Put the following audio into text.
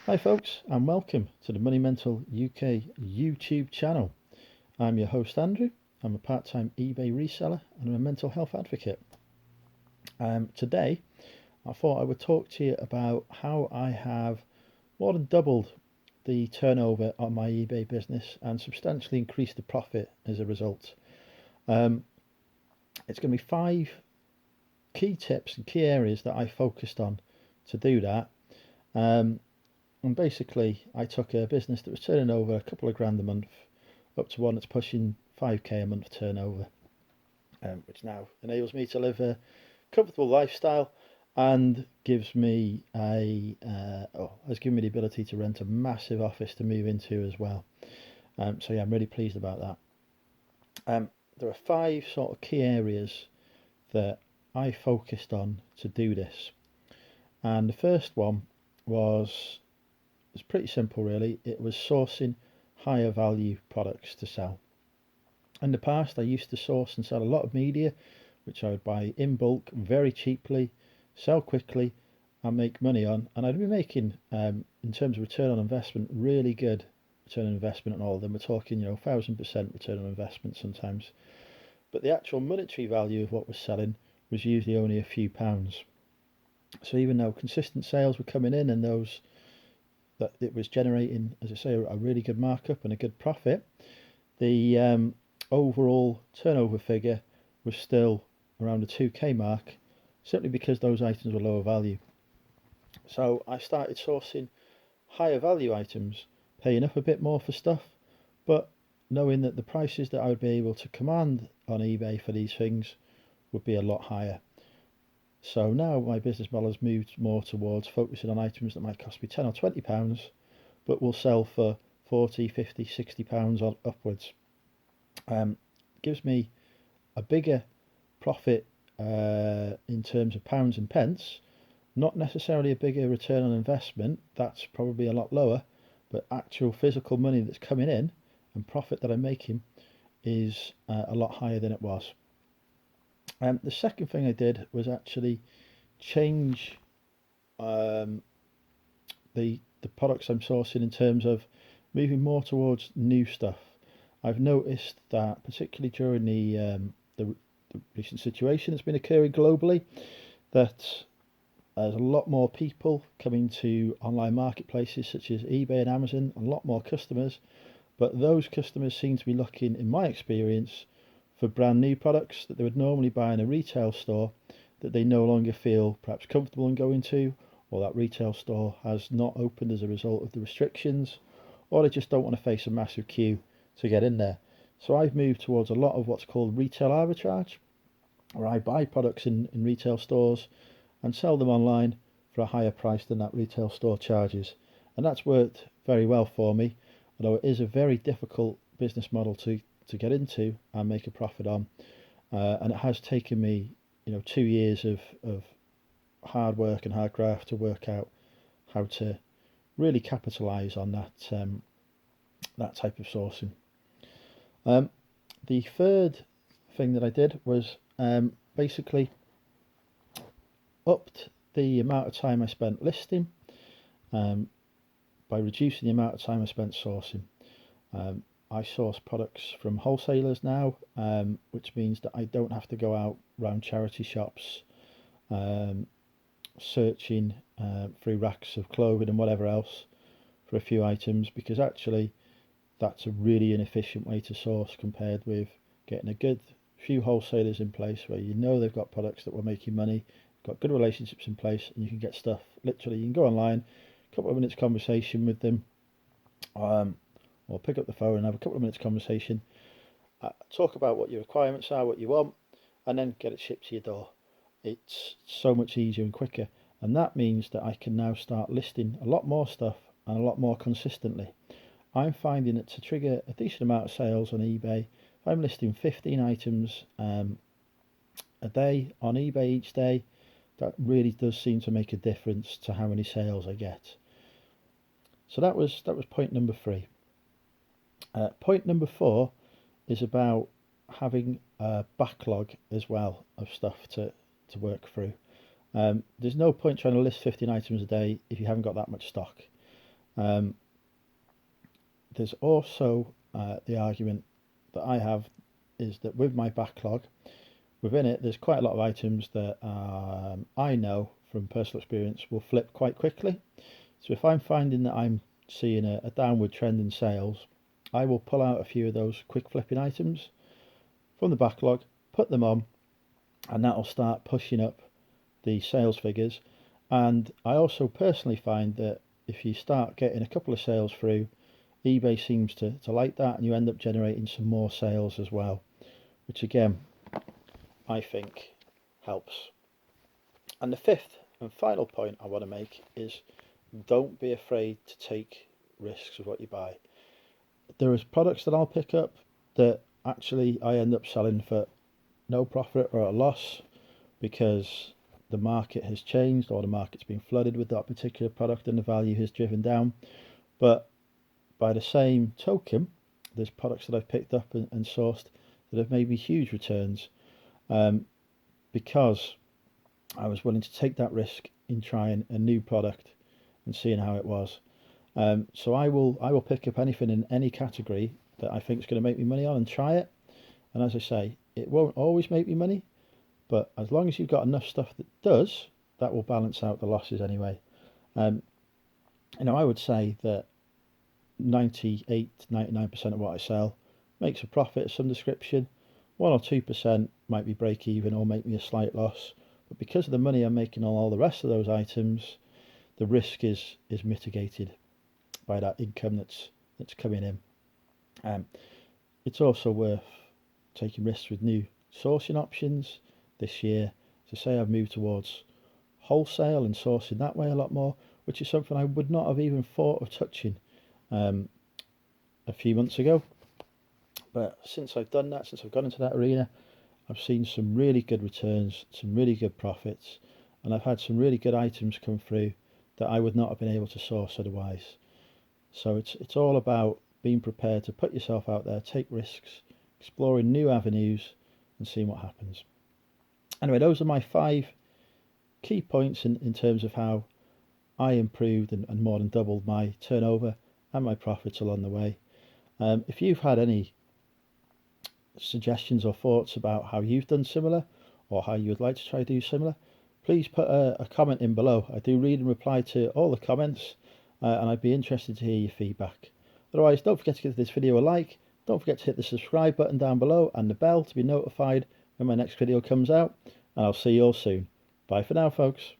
Hi folks, and welcome to the Money Mental UK YouTube channel. I'm your host Andrew. I'm a part-time eBay reseller and I'm a mental health advocate. Today I thought I would talk to you about how I have more than doubled the turnover on my eBay business and substantially increased the profit as a result. It's going to be 5 key tips and key areas that I focused on to do that. And basically, I took a business that was turning over a couple of grand a month up to one that's pushing 5k a month turnover, which now enables me to live a comfortable lifestyle and gives me has given me the ability to rent a massive office to move into as well. So yeah, I'm really pleased about that. There are 5 sort of key areas that I focused on to do this, and the first one was pretty simple really. It was sourcing higher value products to sell. In the past I used to source and sell a lot of media which I would buy in bulk very cheaply, sell quickly and make money on, and I'd be making in terms of return on investment really good return on investment on all of them. We're talking 1000% return on investment sometimes, but the actual monetary value of what was selling was usually only a few pounds. So even though consistent sales were coming in and those that it was generating, as I say, a really good markup and a good profit, the overall turnover figure was still around the 2k mark, simply because those items were lower value. So I started sourcing higher value items, paying up a bit more for stuff, but knowing that the prices that I would be able to command on eBay for these things would be a lot higher. So now my business model has moved more towards focusing on items that might cost me £10 or £20 but will sell for £40, £50, £60 on upwards. Gives me a bigger profit in terms of pounds and pence, not necessarily a bigger return on investment, that's probably a lot lower, but actual physical money that's coming in and profit that I'm making is a lot higher than it was. The second thing I did was actually change the products I'm sourcing in terms of moving more towards new stuff. I've noticed that particularly during the recent situation that's been occurring globally, that there's a lot more people coming to online marketplaces such as eBay and Amazon, a lot more customers, but those customers seem to be looking, in my experience, for brand new products that they would normally buy in a retail store that they no longer feel perhaps comfortable in going to, or that retail store has not opened as a result of the restrictions, or they just don't want to face a massive queue to get in there. So I've moved towards a lot of what's called retail arbitrage, where I buy products in retail stores and sell them online for a higher price than that retail store charges. And that's worked very well for me, although it is a very difficult business model to get into and make a profit on. And it has taken me 2 years of hard work and hard graft to work out how to really capitalize on that type of sourcing. The third thing that I did was basically upped the amount of time I spent listing by reducing the amount of time I spent sourcing. I source products from wholesalers now, which means that I don't have to go out around charity shops searching through racks of clothing and whatever else for a few items, because actually that's a really inefficient way to source compared with getting a good few wholesalers in place where they've got products that were making money, got good relationships in place, and you can get stuff literally. You can go online, a couple of minutes conversation with them, or pick up the phone and have a couple of minutes conversation, talk about what your requirements are, what you want, and then get it shipped to your door. It's so much easier and quicker, and that means that I can now start listing a lot more stuff and a lot more consistently. I'm finding that to trigger a decent amount of sales on eBay, if I'm listing 15 items a day on eBay each day, that really does seem to make a difference to how many sales I get. So that was point number 3. Point number 4 is about having a backlog as well of stuff to work through. There's no point trying to list 15 items a day if you haven't got that much stock. There's also the argument that I have is that with my backlog, within it, there's quite a lot of items that I know from personal experience will flip quite quickly. So if I'm finding that I'm seeing a downward trend in sales, I will pull out a few of those quick flipping items from the backlog, put them on, and that'll start pushing up the sales figures. And I also personally find that if you start getting a couple of sales through, eBay seems to like that, and you end up generating some more sales as well, which again, I think helps. And the fifth and final point I want to make is don't be afraid to take risks with what you buy. There is products that I'll pick up that actually I end up selling for no profit or a loss because the market has changed or the market's been flooded with that particular product and the value has driven down. But by the same token, there's products that I've picked up and sourced that have made me huge returns because I was willing to take that risk in trying a new product and seeing how it was. So I will pick up anything in any category that I think is going to make me money on and try it. And as I say, it won't always make me money, but as long as you've got enough stuff that does, that will balance out the losses anyway. I would say that 98 to 99% of what I sell makes a profit of some description. 1 or 2% might be break even or make me a slight loss. But because of the money I'm making on all the rest of those items, the risk is mitigated by that income that's coming in. It's also worth taking risks with new sourcing options this year. To say I've moved towards wholesale and sourcing that way a lot more, which is something I would not have even thought of touching a few months ago. But since I've done that, since I've gone into that arena, I've seen some really good returns, some really good profits, and I've had some really good items come through that I would not have been able to source otherwise. So it's all about being prepared to put yourself out there, take risks, exploring new avenues and seeing what happens. Anyway, those are my 5 key points in terms of how I improved and more than doubled my turnover and my profits along the way. If you've had any suggestions or thoughts about how you've done similar or how you would like to try to do similar, please put a comment in below. I do read and reply to all the comments, and I'd be interested to hear your feedback. Otherwise, don't forget to give this video a like, don't forget to hit the subscribe button down below and the bell to be notified when my next video comes out, and I'll see you all soon. Bye for now, folks.